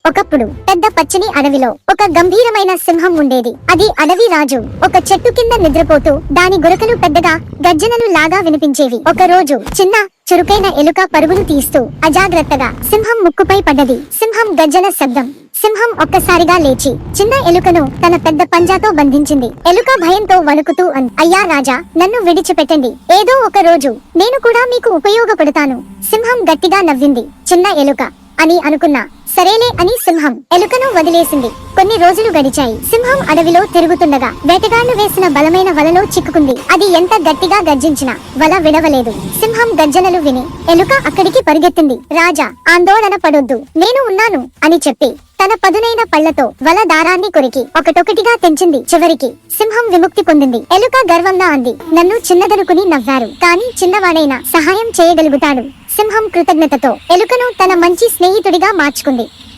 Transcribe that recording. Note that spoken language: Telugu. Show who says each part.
Speaker 1: ఒకప్పుడు పెద్ద పచ్చని అడవిలో ఒక గంభీరమైన సింహం ఉండేది. అది అడవి రాజు. ఒక చెట్టు కింద నిద్రపోతూ దాని గురకలు పెద్దగా గర్జనలు లాగా వినిపించేవి. ఒక రోజు చిన్న చురుకైన ఎలుక పరుగులు తీస్తూ అజాగ్రత్తగా సింహం ముక్కుపై పడ్డది. సింహం గర్జన శబ్దం. సింహం ఒక్కసారిగా లేచి చిన్న ఎలుకను తన పెద్ద పంజాతో బంధించింది. ఎలుక భయంతో వణుకుతూ అంది, అయ్యా రాజా, నన్ను విడిచిపెట్టండి. ఏదో ఒక రోజు నేను కూడా మీకు ఉపయోగపడతాను. సింహం గట్టిగా నవ్వింది. చిన్న ఎలుక అని అనుకున్నా. సరేలే అని సింహం ఎలుకను వదిలేసింది. కొన్ని రోజులు గడిచాయి. సింహం అడవిలో తిరుగుతుండగా వేటగాళ్లు వేసిన బలమైన వలలో చిక్కుకుంది. అది ఎంత గట్టిగా గర్జించినా వల విడవలేదు. సింహం గర్జనలు విని ఎలుక అక్కడికి పరిగెత్తింది. రాజా, ఆందోళన పడొద్దు, నేను ఉన్నాను అని చెప్పి తన పదునైన పళ్లతో వల దారాన్ని కొరికి ఒకటొకటిగా తెంచింది. చివరికి సింహం విముక్తి పొందింది. ఎలుక గర్వంగా అంది, నన్ను చిన్నదనుకుని నవ్వారు, కానీ చిన్నవాడైనా సహాయం చేయగలుగుతాడు. సింహం కృతజ్ఞతతో ఎలుకను తన మంచి స్నేహితుడిగా మార్చుకుంది.